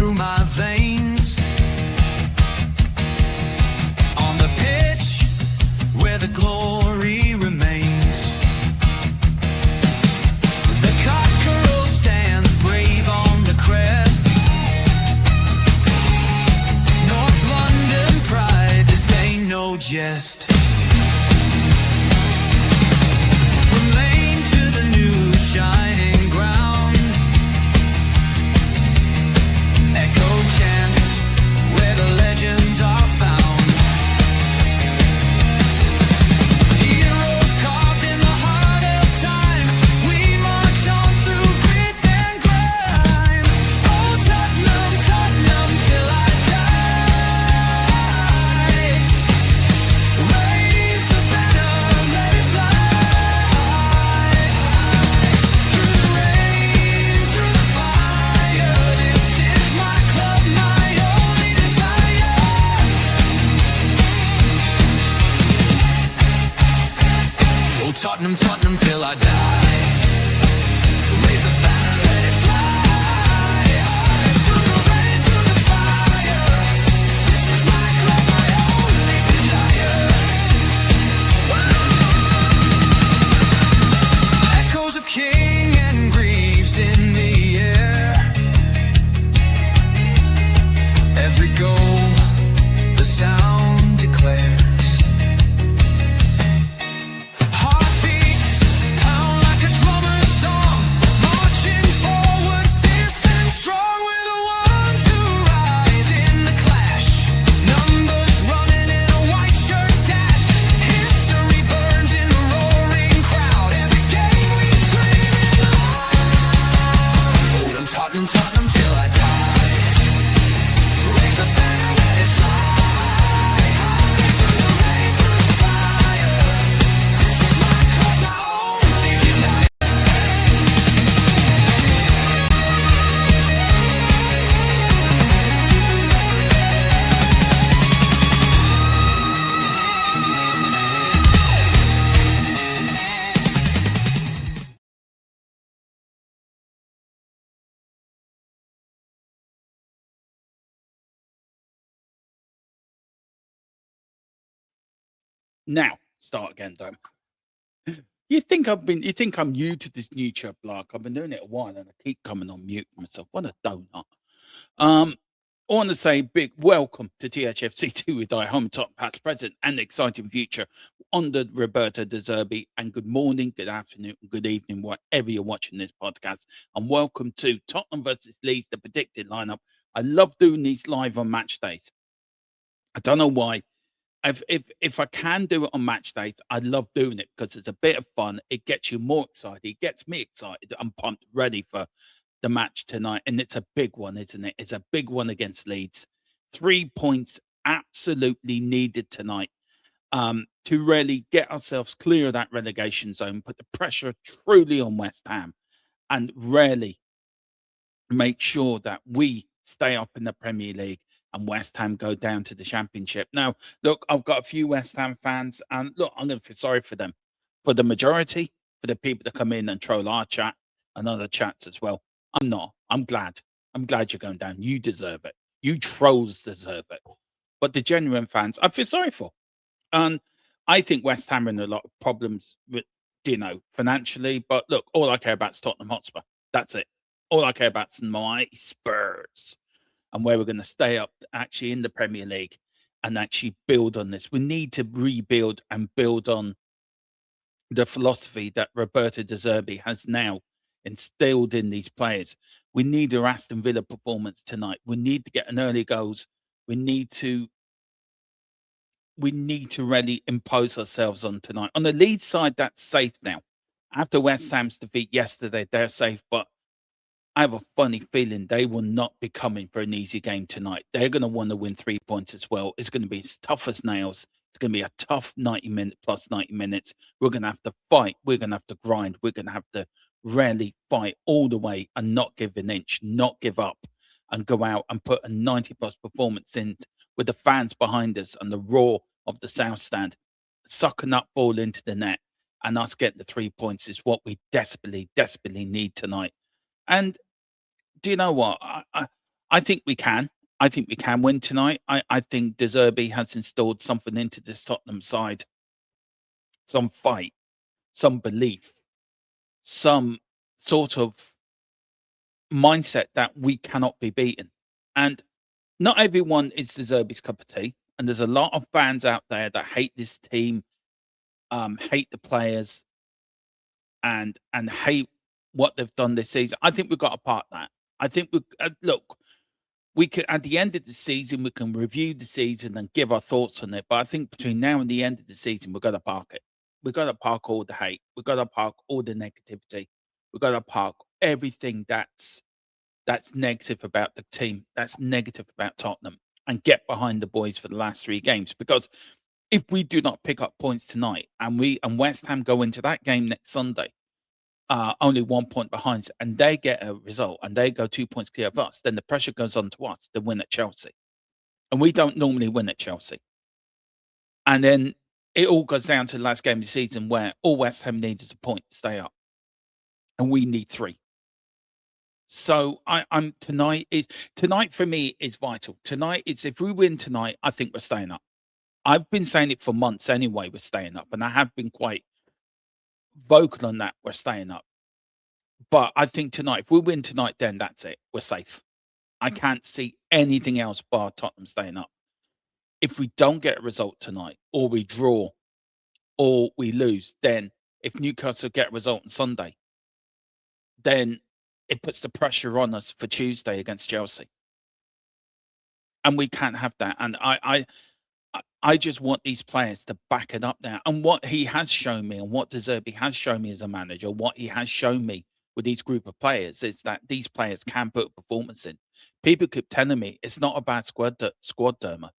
through my veins. On the pitch where the glory remains, the cockerel stands brave on the crest. North London pride, this ain't no jest. From lane to the new shining ground, echo chants where the legends are found. Heroes carved in the heart of time, we march on through grit and grime. Oh Tottenham, Tottenham till I die. Raise the banner, let it fly. Through the rain, through the fire, this is my club, my only desire. Oh Tottenham, Tottenham till I die. Raise the banner, let it fly. Through the rain, through the fire, this is my club, my only desire. Echoes of King and Greaves in the air. Every goal, the sound declares. Heartbeats pound like a drummer's song, marching forward fierce and strong. We're the ones who rise in the clash, numbers running in a white shirt dash. History burns in the roaring crowd, every game we scream it loud. Oh Tottenham, Tottenham till I die. Raise the banner, let it fly. Through the rain, through the fire, this is my club, my only desire. Now, start again, don't. You think I'm new to this new chirp lark? I've been doing it a while and I keep coming on mute myself. What a donut. I want to say big welcome to THFC Till We Die, home top past present and exciting future under Roberto De Zerbi. And good morning, good afternoon, and good evening, whatever you're watching this podcast. And welcome to Tottenham versus Leeds, the predicted lineup. I love doing these live on match days. I don't know why. If I can do it on match days, I love doing it because it's a bit of fun. It gets you more excited. It gets me excited. I'm pumped, ready for the match tonight. And it's a big one, isn't it? It's a big one against Leeds. 3 points absolutely needed tonight to really get ourselves clear of that relegation zone, put the pressure truly on West Ham, and really make sure that we stay up in the Premier League and West Ham go down to the Championship. Now, look, I've got a few West Ham fans, and look, I'm going to feel sorry for them. For the majority, for the people that come in and troll our chat and other chats as well, I'm not. I'm glad. I'm glad you're going down. You deserve it. You trolls deserve it. But the genuine fans, I feel sorry for. And I think West Ham are in a lot of problems with, financially. But look, all I care about is Tottenham Hotspur. That's it. All I care about is my Spurs and where we're going to stay up actually in the Premier League and actually build on this. We need to rebuild and build on the philosophy that Roberto De Zerbi has now instilled in these players. We need a Aston Villa performance tonight. We need to get an early goals. We need to really impose ourselves on tonight. On the Leeds side, that's safe now. After West Ham's defeat yesterday, they're safe, but I have a funny feeling they will not be coming for an easy game tonight. They're going to want to win 3 points as well. It's going to be as tough as nails. It's going to be a tough 90 minutes. We're going to have to fight. We're going to have to grind. We're going to have to really fight all the way and not give an inch, not give up, and go out and put a 90+ performance in with the fans behind us and the roar of the South Stand, sucking up ball into the net, and us getting the 3 points is what we desperately need tonight. And do you know what? I I think we can. I think we can win tonight. I think De Zerbi has installed something into this Tottenham side, some fight, some belief, some sort of mindset that we cannot be beaten. And not everyone is De Zerbi's cup of tea. And there's a lot of fans out there that hate this team, hate the players, and hate what they've done this season. I think we've got to part that. I think we look. We can at the end of the season we can review the season and give our thoughts on it. But I think between now and the end of the season, we've got to park it. We've got to park all the hate. We've got to park all the negativity. We've got to park everything that's negative about the team, that's negative about Tottenham, and get behind the boys for the last 3 games. Because if we do not pick up points tonight, and West Ham go into that game next Sunday, only 1 point behind, and they get a result, and they go 2 points clear of us, then the pressure goes on to us to win at Chelsea, and we don't normally win at Chelsea. And then it all goes down to the last game of the season, where all West Ham needs is a point to stay up, and we need 3. So I'm tonight for me is vital. Tonight is if we win tonight, I think we're staying up. I've been saying it for months anyway. We're staying up, and I have been quite vocal on that. We're staying up, but I think tonight, if we win tonight, then that's it. We're safe. I can't see anything else bar Tottenham staying up. If we don't get a result tonight, or we draw, or we lose, then if Newcastle get a result on Sunday, then it puts the pressure on us for Tuesday against Chelsea, and we can't have that. And I just want these players to back it up now. And what he has shown me, and what De Zerbi has shown me as a manager, what he has shown me with these group of players, is that these players can put a performance in. People keep telling me it's not a bad squad, Derma.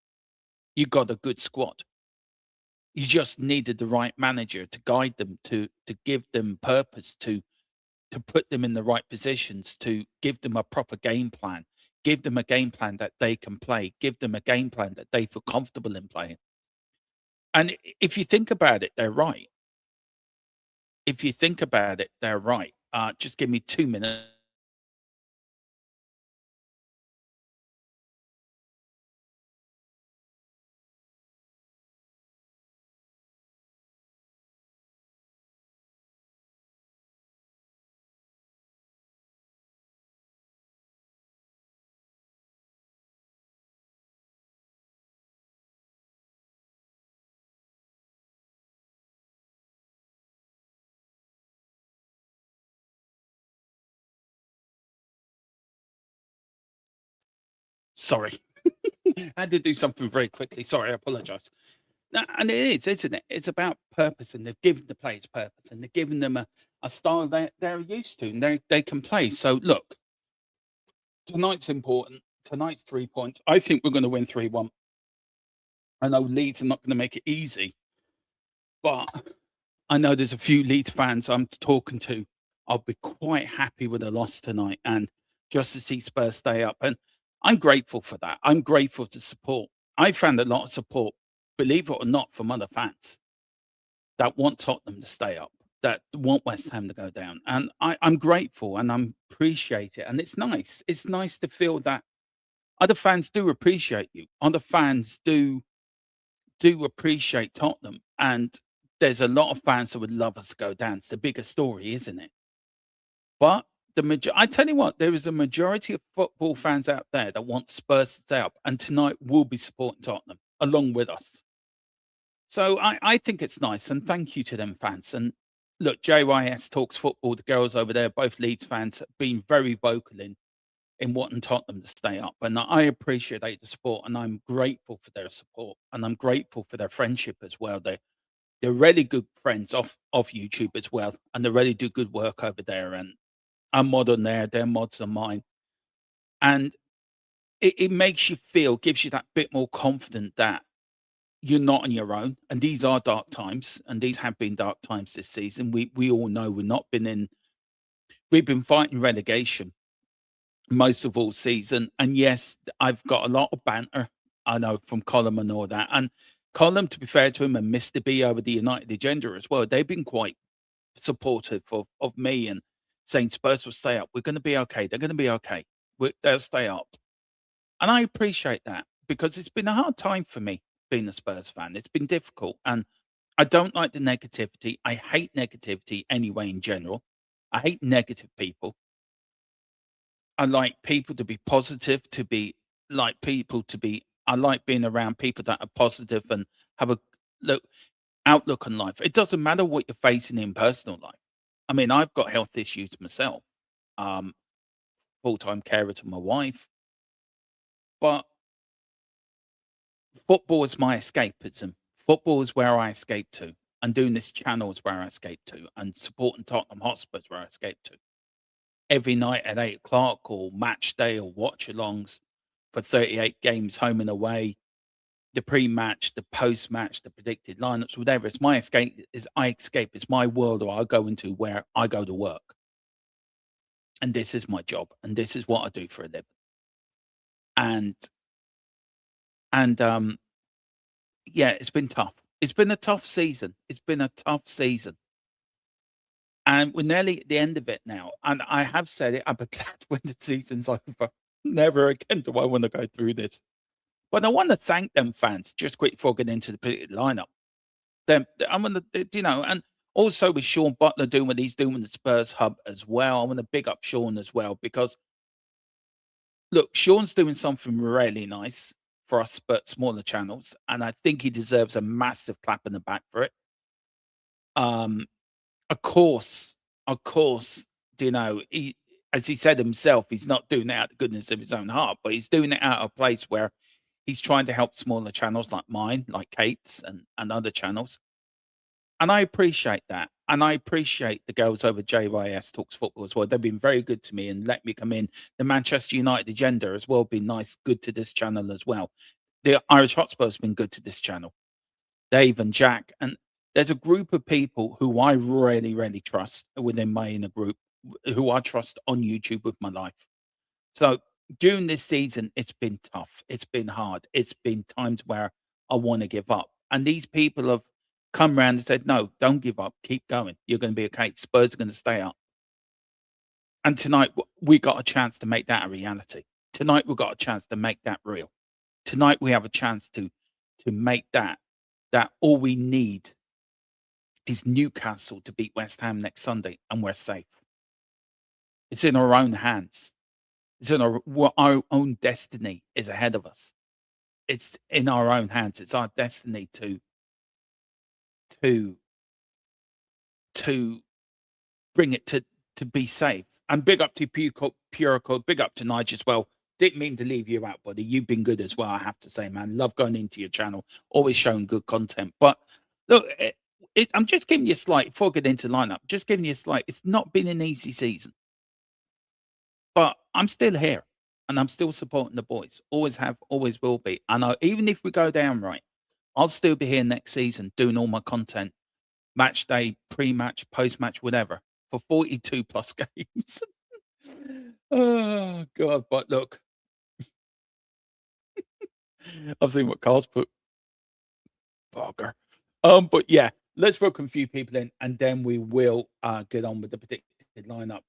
You got a good squad. You just needed the right manager to guide them, to give them purpose, to put them in the right positions, to give them a proper game plan, give them a game plan that they can play, give them a game plan that they feel comfortable in playing. And if you think about it, they're right. If you think about it, they're right. Just give me 2 minutes. Sorry. I had to do something very quickly. Sorry, I apologize. And it is, isn't it? It's about purpose, and they've given the players purpose, and they've given them a style they're used to, and they can play. So look, tonight's important. Tonight's 3 points. I think we're going to win 3-1. I know Leeds are not going to make it easy, but I know there's a few Leeds fans I'm talking to. I'll be quite happy with a loss tonight, and just to see Spurs stay up. And I'm grateful for that. I'm grateful to support. I found a lot of support, believe it or not, from other fans that want Tottenham to stay up, that want West Ham to go down. And I'm grateful, and I'm appreciate it. And it's nice. It's nice to feel that other fans do appreciate you. Other fans do appreciate Tottenham. And there's a lot of fans that would love us to go down. It's the bigger story, isn't it? But I tell you what, there is a majority of football fans out there that want Spurs to stay up, and tonight will be supporting Tottenham along with us. So I think it's nice, and thank you to them fans. And look, JYS Talks Football, the girls over there, both Leeds fans, have been very vocal in wanting Tottenham to stay up. And I appreciate the support, and I'm grateful for their support, and I'm grateful for their friendship as well. They're really good friends off YouTube as well, and they really do good work over there. And I'm mod on there, their mods on mine. And it makes you feel, gives you that bit more confident that you're not on your own. And these are dark times, and these have been dark times this season. We all know we've been fighting relegation most of all season. And yes, I've got a lot of banter, I know, from Colin and all that. And Colin, to be fair to him, and Mr. B over the United agenda as well, they've been quite supportive of me and saying Spurs will stay up. We're going to be okay. They're going to be okay. They'll stay up. And I appreciate that because it's been a hard time for me being a Spurs fan. It's been difficult. And I don't like the negativity. I hate negativity anyway, in general. I hate negative people. I like people to be positive, to be like people to be. I like being around people that are positive and have a look outlook on life. It doesn't matter what you're facing in personal life. I mean, I've got health issues myself. Um, Full-time carer to my wife, but football is my escapism. Football is where I escape to, and doing this channel is where I escape to, and supporting Tottenham Hotspur is where I escape to. Every night at 8 o'clock, or match day, or watch alongs for 38 games home and away, the pre-match, the post-match, the predicted lineups, whatever. It's my escape. Is I escape. It's my world, or I go into where I go to work, and this is my job, and this is what I do for a living. And and yeah, it's been tough. It's been a tough season. It's been a tough season, and we're nearly at the end of it now. And I have said it. I'm glad when the season's over. Never again do I want to go through this. But I want to thank them fans just quick before getting into the predicted lineup. Them, I'm gonna, and also with Sean Butler doing what he's doing with the Spurs hub as well. I want to big up Sean as well because look, Sean's doing something really nice for us, but smaller channels, and I think he deserves a massive clap in the back for it. Um, of course, of course, he, as he said himself, he's not doing it out of the goodness of his own heart, but he's doing it out of a place where he's trying to help smaller channels like mine, like Kate's and other channels. And I appreciate that. And I appreciate the girls over JYS Talks Football as well. They've been very good to me and let me come in. The Manchester United agenda as well been nice, good to this channel as well. The Irish Hotspur has been good to this channel. Dave and Jack. And there's a group of people who I really, really trust within my inner group, who I trust on YouTube with my life. So during this season, it's been tough. It's been hard. It's been times where I want to give up. And these people have come around and said, no, don't give up. Keep going. You're going to be okay. Spurs are going to stay up. And tonight, we got a chance to make that a reality. Tonight, we got a chance to make that real. Tonight, we have a chance to make that all we need is Newcastle to beat West Ham next Sunday, and we're safe. It's in our own hands. It's in our own destiny is ahead of us. It's in our own hands. It's our destiny to to bring it to be safe. And big up to Pure Code, big up to Nigel as well. Didn't mean to leave you out, buddy. You've been good as well, I have to say, man. Love going into your channel, always showing good content. But look, I'm just giving you a slight, before I get into lineup, just giving you a slight, it's not been an easy season. But I'm still here and I'm still supporting the boys. Always have, always will be. And even if we go down right, I'll still be here next season doing all my content, match day, pre-match, post-match, whatever, for 42 plus games. Oh God! But look, I've seen what Carl's put. Bugger. But yeah, let's welcome a few people in, and then we will get on with the predicted lineup.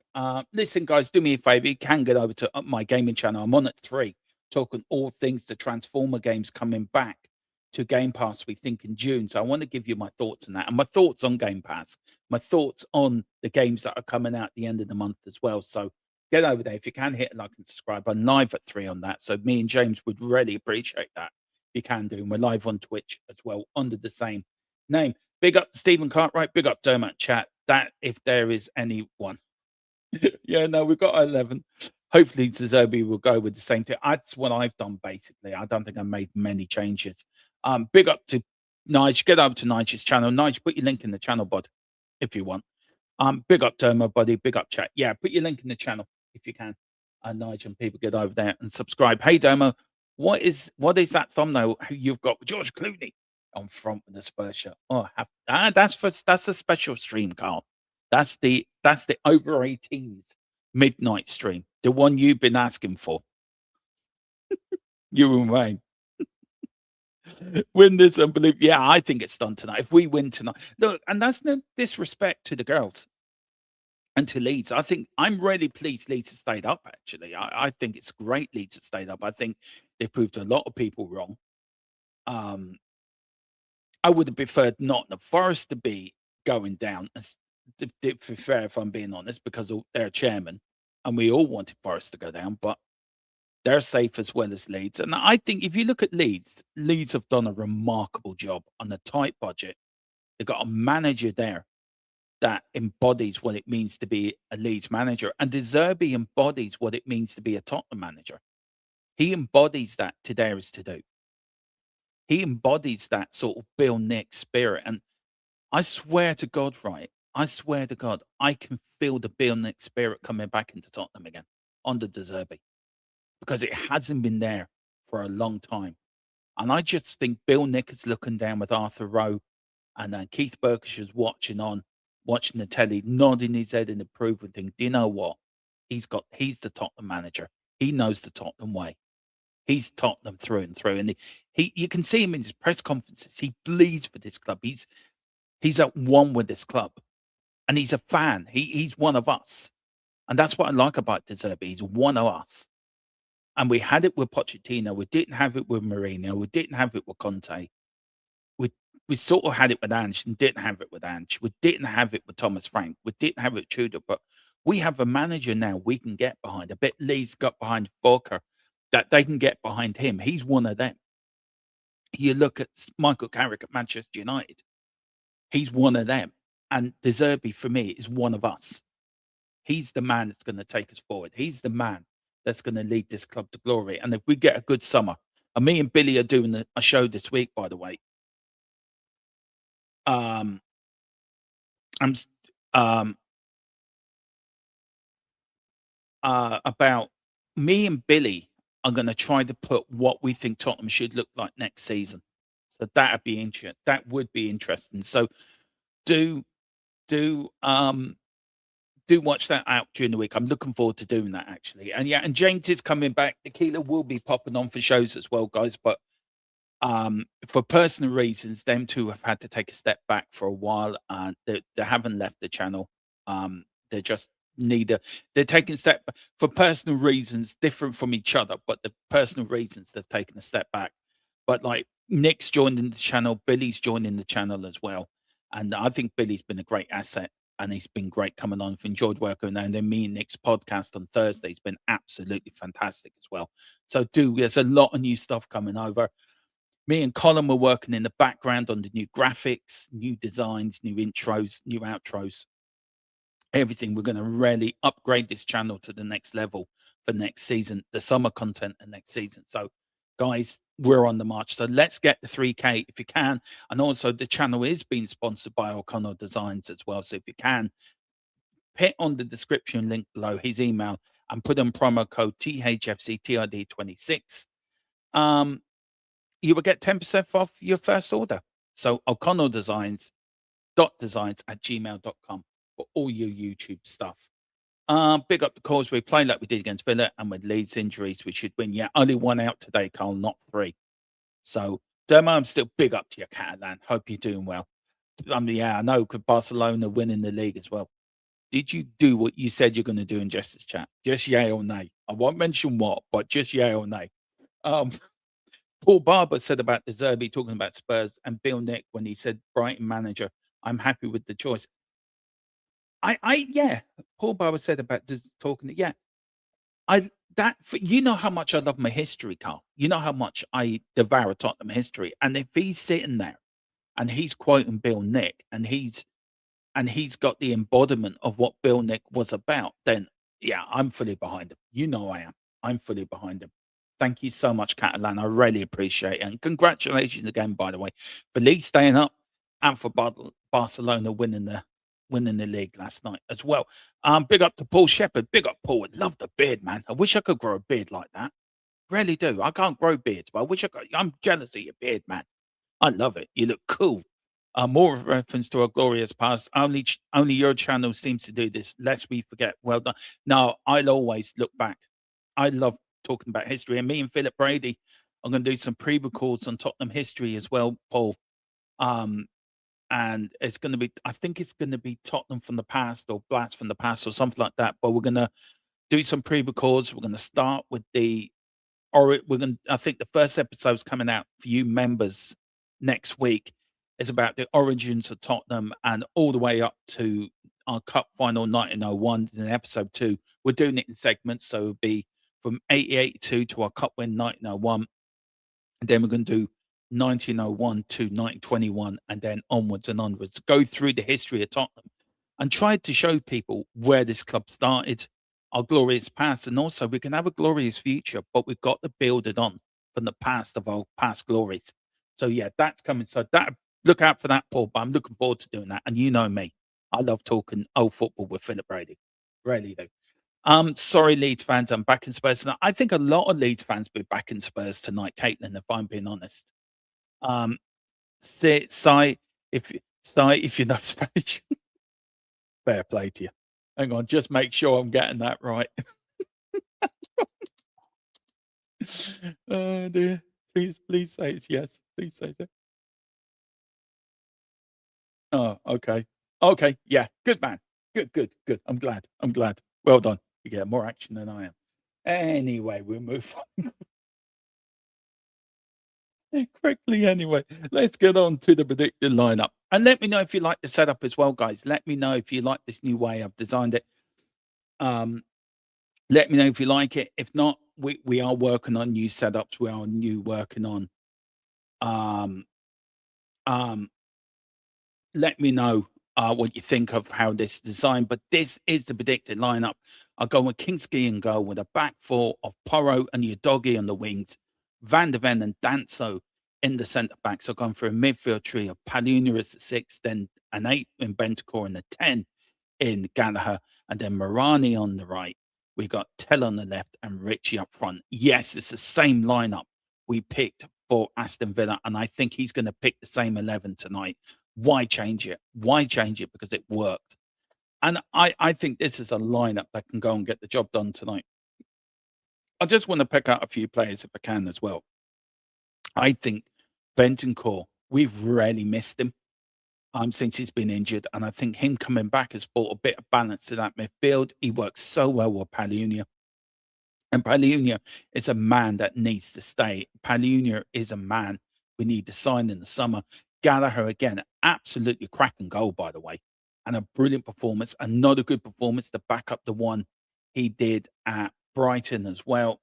Listen, guys, do me a favor. You can get over to my gaming channel. I'm on at 3, talking all things the Transformer games coming back to Game Pass, we think, in June. So I want to give you my thoughts on that and my thoughts on Game Pass, my thoughts on the games that are coming out at the end of the month as well. So get over there. If you can, hit like and subscribe. I'm live at 3 on that. So me and James would really appreciate that. You can do. And we're live on Twitch as well under the same name. Big up Stephen Cartwright. Big up Dermot Chat. That if there is anyone. Yeah, no, we've got 11. Hopefully, Zobi will go with the same thing. That's what I've done basically. I don't think I made many changes. Big up to Nige. Get over to Nige's channel. Nige, put your link in the channel, bud, if you want. Big up Dermot, buddy. Big up chat. Yeah, put your link in the channel if you can. And Nige and people get over there and subscribe. Hey, Dermot, what is that thumbnail you've got with George Clooney on front with the Spurs shirt? Oh, that's a special stream, Carl. That's the over 18s midnight stream, the one you've been asking for. You and Wayne. Win this unbelievable. Yeah, I think it's done tonight. If we win tonight, look, and that's no disrespect to the girls. and to Leeds. I think I'm really pleased Leeds have stayed up, actually. I think it's great Leeds have stayed up. I think they proved a lot of people wrong. Um, I would have preferred Nottingham Forest to be going down, as to be fair, if I'm being honest, because of their chairman, and we all wanted Forest to go down, but they're safe as well as Leeds. And I think if you look at Leeds, Leeds have done a remarkable job on a tight budget. They've got a manager there that embodies what it means to be a Leeds manager, and De Zerbi embodies what it means to be a Tottenham manager. He embodies that today is to do. He embodies that sort of Bill Nick spirit, and I swear to God, right? I swear to God, I can feel the Bill Nick spirit coming back into Tottenham again under De Zerbi, because it hasn't been there for a long time. And I just think Bill Nick is looking down with Arthur Rowe, and then Keith Burkish is watching the telly, nodding his head in approval, thinking, do you know what? He's the Tottenham manager. He knows the Tottenham way. He's Tottenham through and through. And he you can see him in his press conferences. He bleeds for this club. He's at one with this club. And he's a fan. He's one of us. And that's what I like about De Zerbi. He's one of us. And we had it with Pochettino. We didn't have it with Mourinho. We didn't have it with Conte. We we sort of had it with Ange and didn't have it with Ange. We didn't have it with Thomas Frank. We didn't have it with Tudor. But we have a manager now we can get behind. A bit Lee's got behind Walker, that they can get behind him. He's one of them. You look at Michael Carrick at Manchester United. He's one of them. And De Zerbi, for me, is one of us. He's the man that's going to take us forward. He's the man that's going to lead this club to glory. And if we get a good summer, and me and Billy are doing a show this week, by the way. Um, I'm s- um, about me and Billy are going to try to put what we think Tottenham should look like next season. So that'd be interesting. That would be interesting. So do do um do watch that out during the week. I'm looking forward to doing that, actually. And yeah, and James is coming back. Aquila will be popping on for shows as well, guys. But for personal reasons, them two have had to take a step back for a while, and they haven't left the channel. They're just neither. They're taking a step for personal reasons, different from each other, but the personal reasons they've taken a step back. But like Nick's joined in the channel, Billy's joining the channel as well, and I think Billy's been a great asset. And he's been great coming on. I've enjoyed working with him. And then me and Nick's podcast on Thursday has been absolutely fantastic as well. So there's a lot of new stuff coming over. Me and Colin were working in the background on the new graphics, new designs, new intros, new outros, everything. We're going to really upgrade this channel to the next level for next season, the summer content and next season. So, guys, we're on the march. So let's get the 3K if you can. And also, the channel is being sponsored by O'Connell Designs as well. So if you can, hit on the description link below his email and put in promo code THFC TRD26. You will get 10% off your first order. So O'Connell Designs.designs@gmail.com for all your YouTube stuff. Big up the Causeway, play like we did against Villa, and with Leeds injuries, we should win. Yeah, only one out today, Carl, not three. So, Dermo, I'm still big up to your Catalan. Hope you're doing well. Yeah, I know, because Barcelona winning the league as well. Did you do what you said you're going to do in Justice Chat? Just yay or nay. I won't mention what, but just yay or nay. Um, Paul Barber said about De Zerbi talking about Spurs, and Bill Nick when he said Brighton manager. I'm happy with the choice. Yeah. Paul Barber said about talking. Yeah, you know how much I love my history, Carl. You know how much I devour Tottenham history, and if he's sitting there and he's quoting Bill Nick, and he's got the embodiment of what Bill Nick was about, then yeah, I'm fully behind him. You know I am. I'm fully behind him. Thank you so much, Catalan. I really appreciate it. And congratulations again, by the way, for Leeds staying up and for Barcelona winning the league last night as well. Big up to Paul Shepherd. Big up, Paul. I love the beard, man. I wish I could grow a beard like that. Really do. I can't grow beards, but I wish I could. I'm jealous of your beard, man. I love it. You look cool. More reference to our glorious past. Only your channel seems to do this. Lest we forget. Well done. No, I'll always look back. I love talking about history. And me and Philip Brady are going to do some pre-records on Tottenham history as well, Paul. and it's going to be, I think it's going to be Tottenham from the past or Blast from the past or something like that. But we're going to do some pre-records. We're going to start with we're going. I think the first episode's coming out for you members next week. Is about the origins of Tottenham and all the way up to our cup final 1901. In episode 2, we're doing it in segments, so it'll be from 1882 to our cup win 1901, and then we're going to do 1901 to 1921, and then onwards and onwards. Go through the history of Tottenham and try to show people where this club started, our glorious past, and also we can have a glorious future, but we've got to build it on from the past of our past glories. So yeah, that's coming. So that look out for that, Paul. But I'm looking forward to doing that. And you know me, I love talking old football with Philip Brady. Really do. Sorry, Leeds fans, I'm back in Spurs tonight. I think a lot of Leeds fans will be back in Spurs tonight, Caitlin, if I'm being honest. Um, Sai, if you know Spanish, fair play to you. Hang on, just make sure I'm getting that right. Oh dear. Please say it's yes. Please say so. Oh, okay. Okay, yeah. Good man. Good. I'm glad. Well done. You get more action than I am. Anyway, we'll move on. Quickly anyway. Let's get on to the predicted lineup. And let me know if you like the setup as well, guys. Let me know if you like this new way I've designed it. Let me know if you like it. If not, we are working on new setups. We are working on um um let me know what you think of how this is designed. But this is the predicted lineup. I'll go with Kinski and goal with a back four of Porro and Udogie on the wings, Van de Ven and Danso in the centre back. So going for a midfield trio of Paluna as the 6, then an 8 in Bentancur and a 10 in Gallagher, and then Morani on the right. We got Tell on the left and Richie up front. Yes, it's the same lineup we picked for Aston Villa, and I think he's going to pick the same 11 tonight. Why change it? Why change it? Because it worked. And I think this is a lineup that can go and get the job done tonight. I just want to pick out a few players if I can as well. I think Bentancur, we've really missed him since he's been injured. And I think him coming back has brought a bit of balance to that midfield. He works so well with Paluna. And Paluna is a man that needs to stay. Paluna is a man we need to sign in the summer. Gallagher, again, absolutely cracking goal, by the way, and a brilliant performance. Another good performance to back up the one he did at Brighton as well.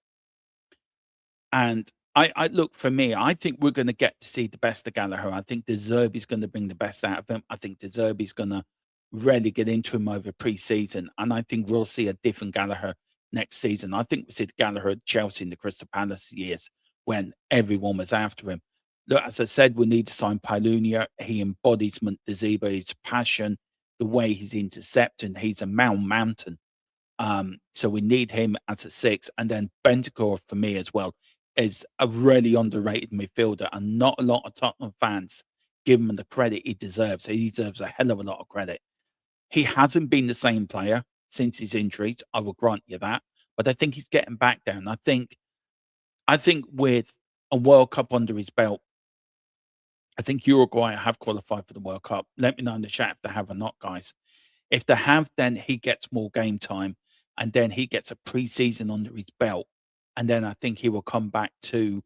And I look, for me, I think we're going to get to see the best of Gallagher. I think De Zerbi's going to bring the best out of him. I think De Zerbi's going to really get into him over pre-season. And I think we'll see a different Gallagher next season. I think we see the Gallagher at Chelsea in the Crystal Palace years when everyone was after him. Look, as I said, we need to sign Paluna. He embodies Montezeba, his passion, the way he's intercepting. He's a mountain. So we need him as a 6. And then Bentancur, for me as well, is a really underrated midfielder. And not a lot of Tottenham fans give him the credit he deserves. He deserves a hell of a lot of credit. He hasn't been the same player since his injuries. I will grant you that. But I think he's getting back down. I think with a World Cup under his belt, I think Uruguay have qualified for the World Cup. Let me know in the chat if they have or not, guys. If they have, then he gets more game time, and then he gets a pre-season under his belt, and then I think he will come back to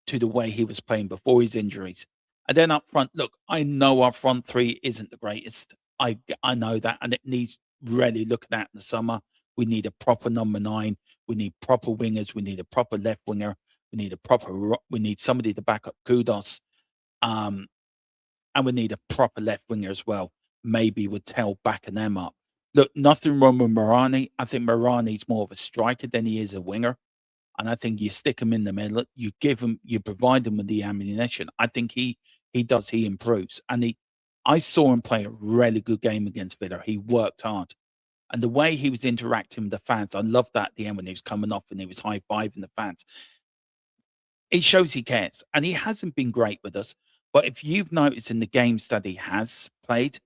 the way he was playing before his injuries. And then up front, look, I know our front three isn't the greatest. I know that, and it needs really looking at in the summer. We need a proper number 9. We need proper wingers. We need a proper left winger. We need somebody to back up Kudos. And we need a proper left winger as well. Maybe with Tell backing them up. Look, nothing wrong with Morani. I think Morani's more of a striker than he is a winger. And I think you stick him in the middle, you provide him with the ammunition. I think he improves. And I saw him play a really good game against Villa. He worked hard. And the way he was interacting with the fans, I loved that at the end when he was coming off and he was high-fiving the fans. It shows he cares. And he hasn't been great with us. But if you've noticed in the games that he has played,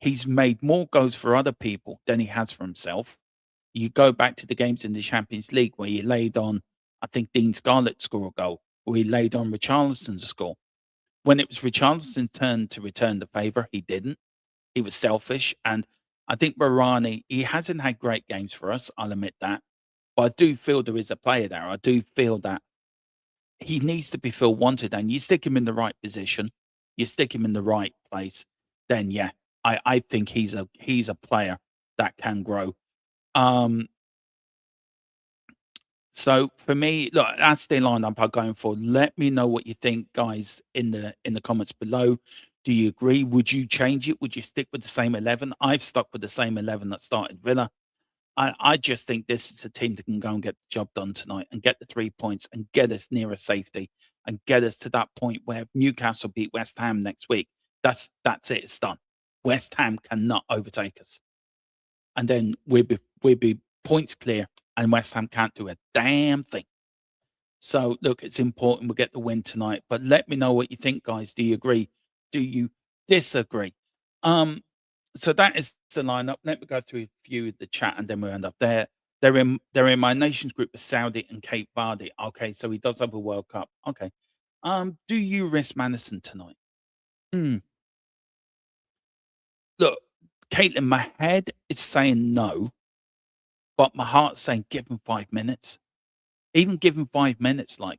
he's made more goals for other people than he has for himself. You go back to the games in the Champions League where he laid on, I think, Dean Scarlett score a goal, or he laid on Richarlison to score. when it was Richarlison's turn to return the favour, he didn't. He was selfish. And I think Varane, he hasn't had great games for us. I'll admit that. But I do feel there is a player there. I do feel that he needs to be feel wanted. And you stick him in the right position, you stick him in the right place, then yeah, I think he's a player that can grow. Um, so for me, look, that's the lineup I'm going for. Let me know what you think, guys, in the comments below. Do you agree? Would you change it? Would you stick with the same 11? I've stuck with the same 11 that started Villa. I just think this is a team that can go and get the job done tonight and get the 3 points and get us nearer safety and get us to that point where Newcastle beat West Ham next week. That's it. It's done. West Ham cannot overtake us, and then we'll be points clear, and West Ham can't do a damn thing. So look, it's important we get the win tonight. But let me know what you think, guys. Do you agree? Do you disagree? Um, so that is the lineup. Let me go through a few of the chat, and then we'll end up there. They're in my nations group with Saudi and Cape Verde. Okay, so he does have a World Cup. Okay. Do you risk Madison tonight? Hmm. Look, Caitlin, my head is saying no, but my heart's saying give him 5 minutes. Even give him 5 minutes, like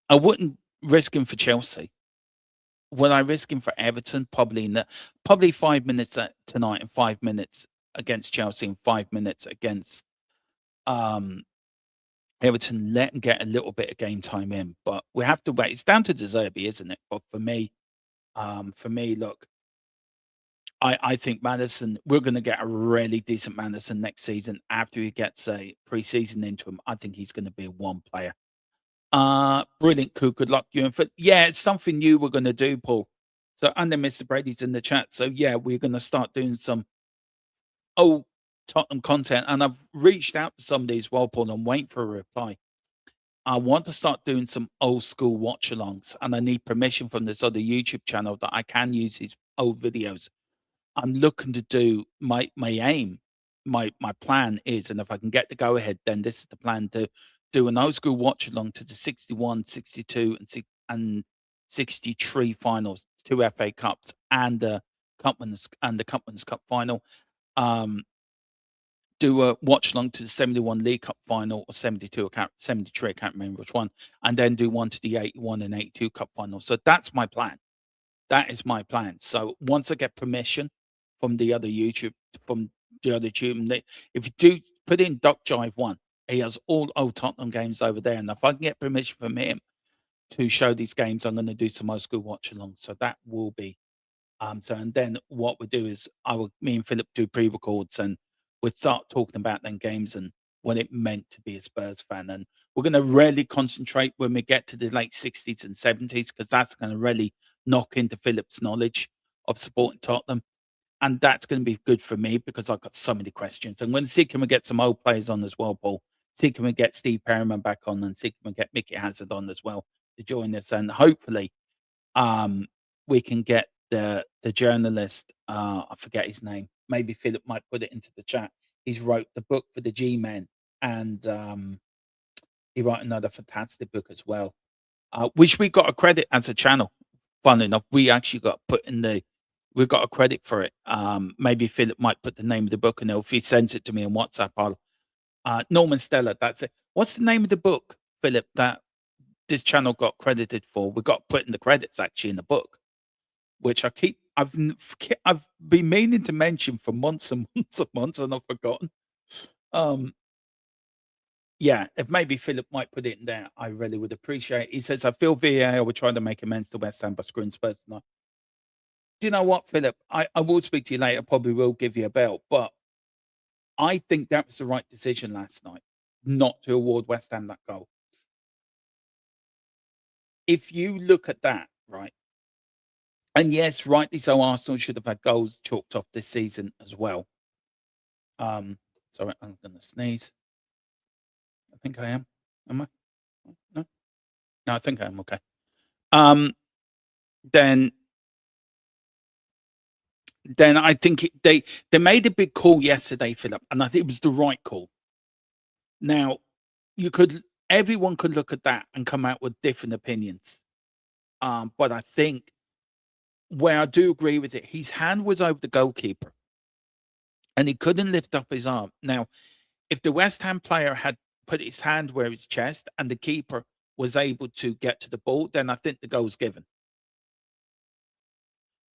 I wouldn't risk him for Chelsea. Would I risk him for Everton? Probably 5 minutes tonight and 5 minutes against Chelsea and 5 minutes against um, Everton. Let him get a little bit of game time in, but we have to wait. It's down to De Zerbi, isn't it? But for me, look, I think Madison. We're going to get a really decent Madison next season after he gets a preseason into him. I think he's going to be a one player. Brilliant, Cool. Good luck, you. And yeah, it's something new we're going to do, Paul. So, and then Mr. Brady's in the chat. So, yeah, we're going to start doing some old Tottenham content. And I've reached out to somebody as well, Paul. I'm waiting for a reply. I want to start doing some old school watch alongs, and I need permission from this other YouTube channel that I can use his old videos. I'm looking to do my aim, my plan is, and if I can get the go ahead, then this is the plan to do an old school watch along to the 61, 62, and 63 finals, 2 FA Cups, and the Cup Winners' Cup final. Do a watch along to the 71 League Cup final or 72, 73, I can't remember which one, and then do one to the 81 and 82 Cup final. So that's my plan. That is my plan. So once I get permission from the other YouTube, if you do put in Doc Jive 1, he has all old Tottenham games over there. And if I can get permission from him to show these games, I'm going to do some old school watch along. So that will be and then what we do is me and Philip do pre-records, and we'll start talking about them games and what it meant to be a Spurs fan. And we're going to really concentrate when we get to the late 60s and 70s, because that's going to really knock into Philip's knowledge of supporting Tottenham. And that's going to be good for me because I've got so many questions. I'm going to see can we get some old players on as well, Paul. See can we get Steve Perryman back on, and see can we get Mickey Hazard on as well to join us. And hopefully we can get the journalist, I forget his name. Maybe Philip might put it into the chat. He's wrote the book for the G-Men, and he wrote another fantastic book as well, which we got a credit as a channel. Funnily enough, we actually got put in we got a credit for it. Maybe Philip might put the name of the book, and if he sends it to me on WhatsApp, I'll Norman Stella. That's it. What's the name of the book, Philip, that this channel got credited for? We got put in the credits actually in the book, which I've been meaning to mention for months and months and months, and I've forgotten. Yeah, if maybe Philip might put it in there, I really would appreciate it. He says, I feel VAR were trying to make amends to West Ham by screwing Spurs tonight. Do you know what, Philip? I will speak to you later, probably will give you a bell, but I think that was the right decision last night, not to award West Ham that goal. If you look at that, right, and yes, rightly so, Arsenal should have had goals chalked off this season as well. Sorry, I'm going to sneeze. I think I am. Am I? No? No, I think I am okay. Then I think they made a big call yesterday, Philip, and I think it was the right call. Now, everyone could look at that and come out with different opinions. But I think where I do agree with it, his hand was over the goalkeeper and he couldn't lift up his arm. Now, if the West Ham player had put his hand where his chest and the keeper was able to get to the ball, then I think the goal's given.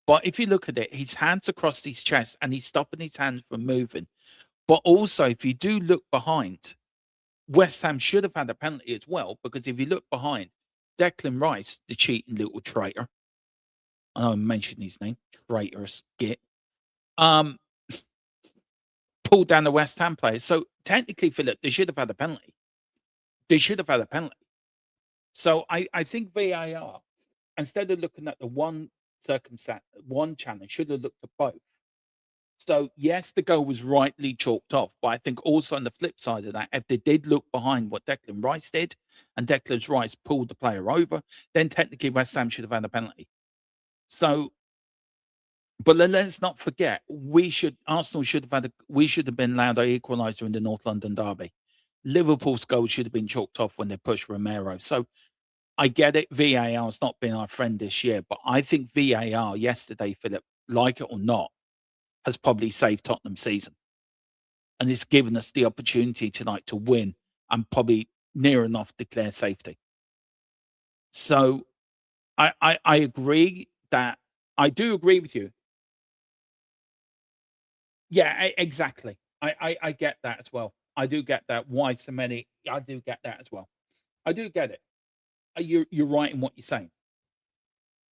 But if you look at it, his hands across his chest and he's stopping his hands from moving. But also, if you do look behind, West Ham should have had a penalty as well, because if you look behind, Declan Rice, the cheating little traitor, I know I mentioned his name, traitorous git, um, pulled down the West Ham player. So technically, Philip, they should have had a penalty. They should have had a penalty. So I think VAR, instead of looking at the one circumstance, one challenge, should have looked at both. So yes, the goal was rightly chalked off, but I think also on the flip side of that, if they did look behind what Declan Rice did, and Declan Rice pulled the player over, then technically West Ham should have had a penalty. So, but let's not forget, Arsenal should have we should have been allowed an equaliser in the North London derby. Liverpool's goal should have been chalked off when they pushed Romero. So I get it, VAR's not been our friend this year, but I think VAR yesterday, Philip, like it or not, has probably saved Tottenham's season. And it's given us the opportunity tonight to win and probably near enough declare safety. So I agree that I do agree with you. Yeah, exactly. I get that as well. I do get that. Why so many? I do get that as well. I do get it. You're right in what you're saying.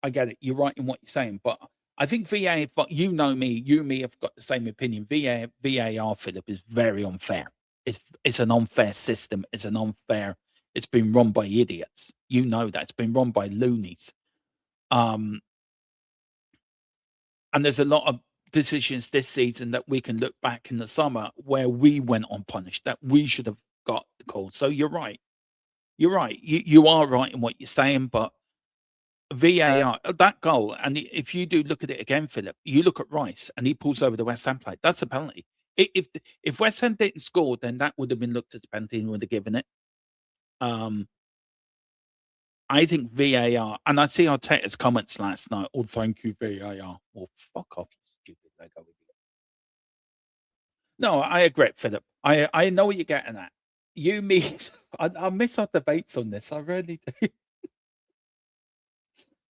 I get it. You're right in what you're saying, but I think VAR. You know me. You and me have got the same opinion. VAR, Philip, is very unfair. It's an unfair system. It's an unfair. It's been run by idiots. You know that it's been run by loonies. Um, and there's a lot of decisions this season that we can look back in the summer where we went unpunished that we should have got the call. So you're right. You're right. You are right in what you're saying, but VAR, that goal, and if you do look at it again, Philip, you look at Rice and he pulls over the West Ham player. That's a penalty. If West Ham didn't score, then that would have been looked as a penalty and would have given it. I think VAR, and I see Arteta's comments last night. Oh, thank you, VAR. Well, fuck off, you stupid Lego idiot. No, I agree, Philip. I know what you're getting at. You meet, I miss our debates on this. I really do.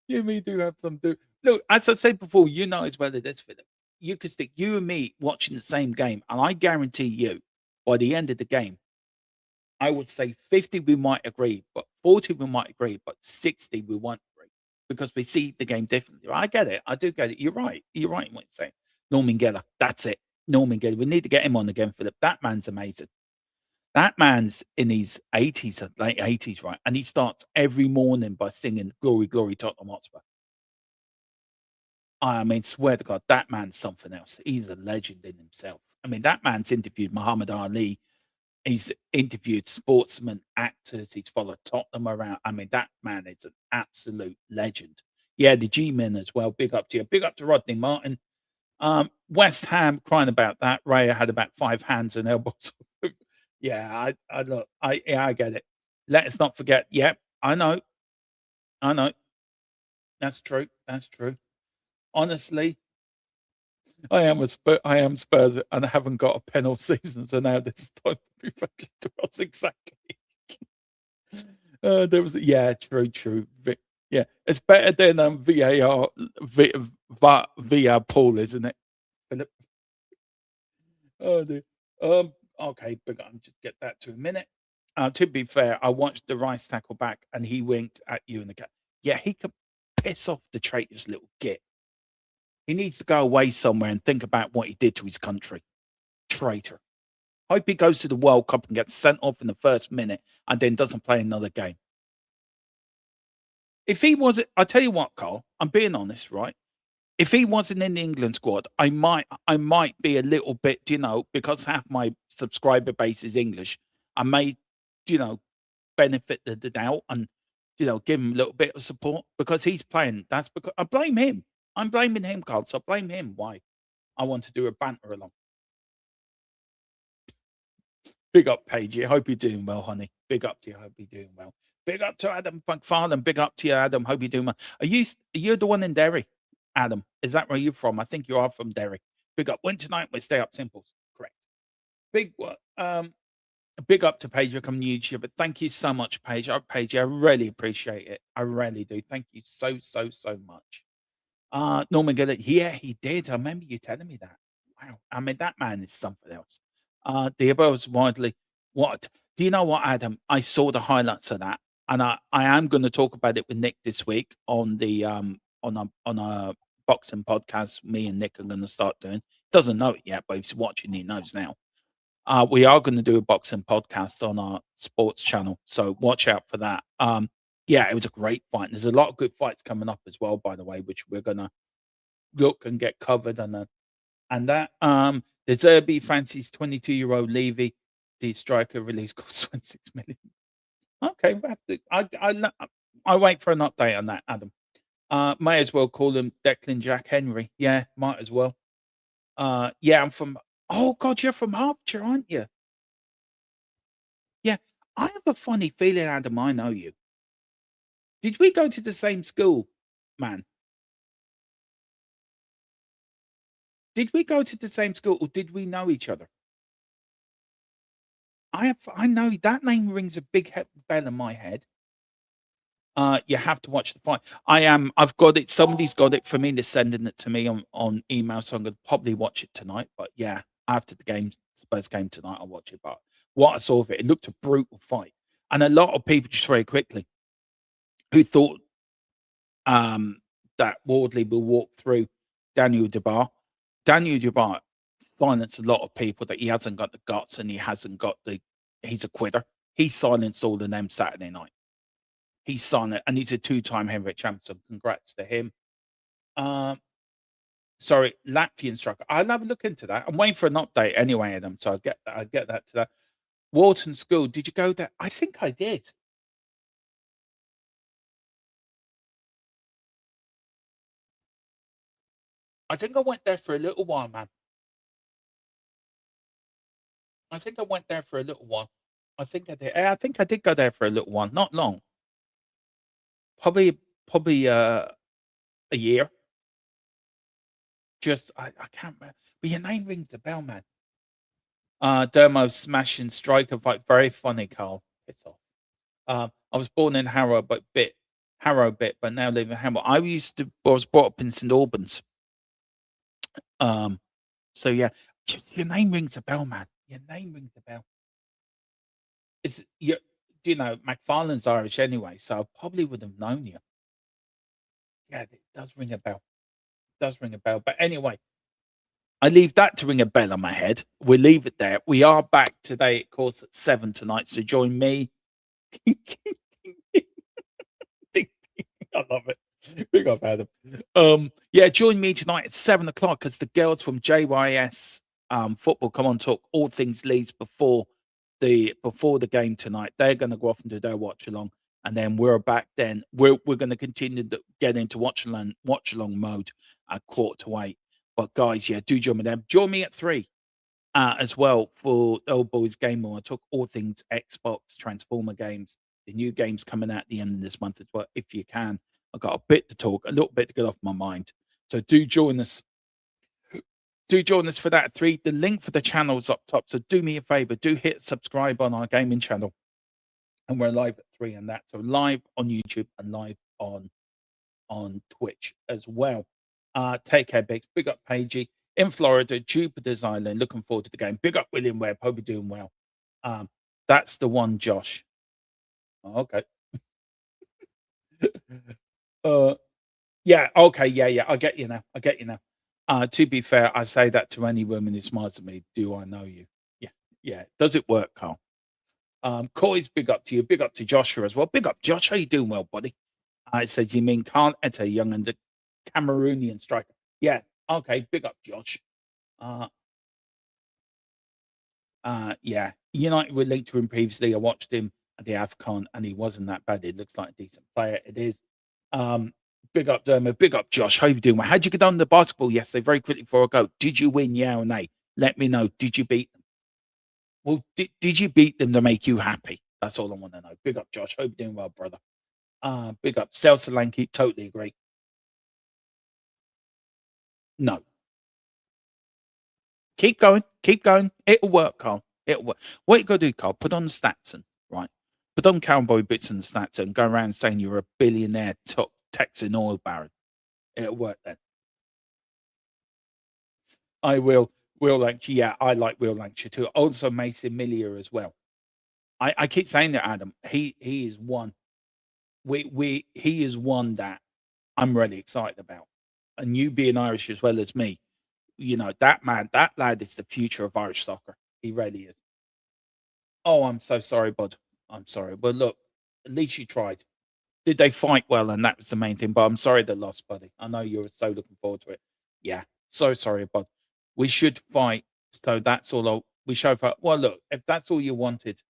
You and me do have some do. Look, as I said before, you know as well as this, Philip. You could stick you and me watching the same game, and I guarantee you, by the end of the game, I would say 50 we might agree, but 40 we might agree, but 60 we won't agree because we see the game differently. I get it. I do get it. You're right. You're right in what you're saying. Norman Geller. That's it. Norman Geller. We need to get him on again, Philip. That man's amazing. That man's in his 80s, late 80s, right? And he starts every morning by singing Glory, Glory, Tottenham Hotspur. I mean, swear to God, that man's something else. He's a legend in himself. I mean, that man's interviewed Muhammad Ali. He's interviewed sportsmen, actors. He's followed Tottenham around. I mean, that man is an absolute legend. Yeah, the G-men as well. Big up to you. Big up to Rodney Martin. West Ham crying about that. Raya had about 5 hands and elbows. Yeah, I get it. Let us not forget. Yep, I know. I know. That's true. That's true. Honestly, I am Spurs and I haven't got a pen all season, so now this is time to be fucking to us exactly. There was yeah, true. Yeah, it's better than VAR VR pool, isn't it, Philip? Oh dear. Okay, but I'll just get that to a minute. To be fair, I watched the Rice tackle back and he winked at you in the cat. Yeah, he could piss off the traitor's little git. He needs to go away somewhere and think about what he did to his country. Traitor. Hope he goes to the World Cup and gets sent off in the first minute and then doesn't play another game. If he wasn't, I tell you what, Carl, I'm being honest, right? If he wasn't in the England squad, I might be a little bit, because half my subscriber base is English. I may, benefit the doubt and, give him a little bit of support because he's playing. That's because I blame him. I'm blaming him, Carl. So I blame him. Why? I want to do a banter along. Big up, Paige. I hope you're doing well, honey. Big up to you. I hope you're doing well. Big up to Adam McFarlane. Big up to you, Adam. Hope you're doing well. Are you the one in Derry, Adam? Is that where you're from? I think you are from Derry. Big up. When tonight we stay up simples. Correct. Big big up to Paige from YouTube. But thank you so much, Paige. Paige, I really appreciate it. I really do. Thank you so much. Norman Gillett, yeah, he did. I remember you telling me that. Wow. I mean, that man is something else. The above widely. What? Do you know what, Adam? I saw the highlights of that, and I am going to talk about it with Nick this week on the on a boxing podcast. Me and Nick are going to start doing. Doesn't know it yet, but if he's watching, he knows now. We are going to do a boxing podcast on our sports channel, so watch out for that. Yeah, it was a great fight. There's a lot of good fights coming up as well, by the way, which we're gonna look and get covered. And that the Zerbi fancies 22-year-old Levy, the striker release cost 26 million. Okay, we'll have to, I wait for an update on that, Adam. May as well call him Declan Jack Henry. Yeah, might as well. Yeah, I'm from. Oh God, you're from Hertfordshire, aren't you? Yeah, I have a funny feeling, Adam. I know you. Did we go to the same school, man? Did we go to the same school, or did we know each other? I know that name rings a big bell in my head. You have to watch the fight. I've got it. Somebody's got it for me. They're sending it to me on email, so I'm gonna probably watch it tonight. But yeah, after the game, Spurs game tonight, I'll watch it. But what I saw of it, it looked a brutal fight, and a lot of people just very quickly who thought that Wardley will walk through Daniel Dubois. Daniel Dubois silenced a lot of people that he hasn't got the guts and he's a quitter. He silenced all of them Saturday night. He's silent, and he's a two-time heavyweight champion. Congrats to him. Sorry, Latvian striker. I'll have a look into that. I'm waiting for an update anyway, Adam. So I get that to that. Wharton School. Did you go there? I think I did. I think I went there for a little while, man. I think I went there for a little while. I think I did. I think I did go there for a little while. Not long. Probably a year. Just I can't remember. But your name rings a bell, man. Dermo smashing striker fight. Very funny, Carl. Piss off. I was born in Harrow, but now live in Harrow. I was brought up in St Albans. So yeah, your name rings a bell, man. Your name rings a bell. It's you know, McFarlane's Irish anyway, so I probably would have known you. Yeah, it does ring a bell. It does ring a bell. But anyway, I leave that to ring a bell on my head. We'll leave it there. We are back today, of course, at 7 tonight. So join me. I love it. Big up, Adam. Yeah, join me tonight at 7 o'clock as the girls from JYS football come on, talk all things Leeds before the game tonight. They're going to go off and do their watch along, and then we're back. Then we're going to continue to get into watch along mode at 7:45. But guys, yeah, do join me there. Join me at 3 as well for the Old Boys Game More. I talk all things Xbox, Transformer games, the new games coming out at the end of this month as well. If you can, I've got a bit to talk, a little bit to get off my mind. So do join us. Do join us for that at 3. The link for the channel's up top. So do me a favor, do hit subscribe on our gaming channel. And we're live at 3 and that. So live on YouTube and live on Twitch as well. Take care, Biggs. Big up Pagey in Florida, Jupiter's Island. Looking forward to the game. Big up William Webb. Hope you're doing well. That's the one, Josh. Okay. Yeah, okay, yeah. I get you now. To be fair, I say that to any woman who smiles at me. Do I know you? Yeah. Does it work, Carl? Coy's big up to you. Big up to Joshua as well. Big up, Josh. How you doing, well, buddy? It says you mean Carl Etta, young and the Cameroonian striker. Yeah. Okay. Big up, Josh. Yeah. United were linked to him previously. I watched him at the AFCON, and he wasn't that bad. It looks like a decent player. It is. Big up, Dermo. Big up, Josh. How you doing? Well, how'd you get on the basketball yesterday? Very quickly before I go. Did you win? Yeah or nay? Let me know. Did you beat them? Well, did you beat them to make you happy? That's all I want to know. Big up, Josh. Hope you're doing well, brother. Big up. Sel Solanke, totally agree. No. Keep going. Keep going. It'll work, Carl. It'll work. What you got to do, Carl, put on the stats and, right? Put on cowboy boots and the stats and go around saying you're a billionaire Texan oil baron. It'll work then. I will. Will Lancashire. Yeah, I like Will Lancashire too. Also Mason Millier as well. I keep saying that, Adam. He is one. He is one that I'm really excited about. And you being Irish as well as me, you know, that lad is the future of Irish soccer. He really is. Oh, I'm so sorry, bud. I'm sorry. But look, at least you tried. Did they fight well? And that was the main thing. But I'm sorry they lost, buddy. I know you were so looking forward to it. Yeah. So sorry, bud. We should fight. So that's all we show for. Well, look, if that's all you wanted,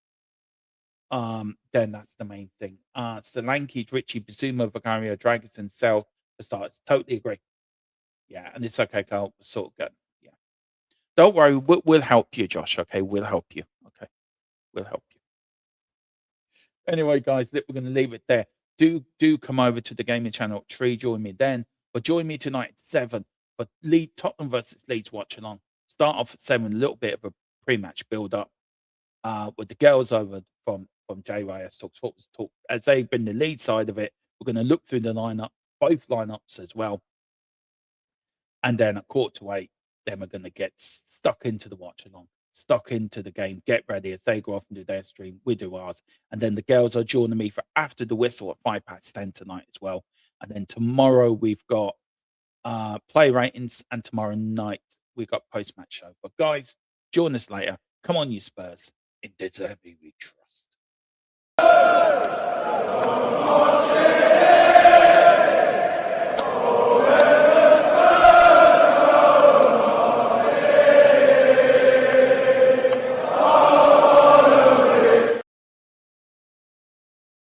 then that's the main thing. Solanke, Richie, Bazuma, Vicario, Dragonson, Cell, the starts. Totally agree. Yeah, and it's okay, Carl. Sort of good. Yeah. Don't worry, we'll help you, Josh. Okay, we'll help you. Okay, we'll help you. Anyway, guys, we're going to leave it there. Do come over to the gaming channel at Tree. Join me then, but join me tonight at 7 for Tottenham versus Leeds watch along. Start off at 7, a little bit of a pre-match build up with the girls over from JYS Talk as they've been the lead side of it. We're going to look through the lineup, both lineups as well, and then at 7:45, then we're going to get stuck into the watch along, stuck into the game, get ready as they go off and do their stream. We do ours, and then the girls are joining me for after the whistle at 10:05 tonight as well. And then tomorrow we've got play ratings, and tomorrow night we've got post-match show. But guys, join us later. Come on, you Spurs. In De Zerbi we trust.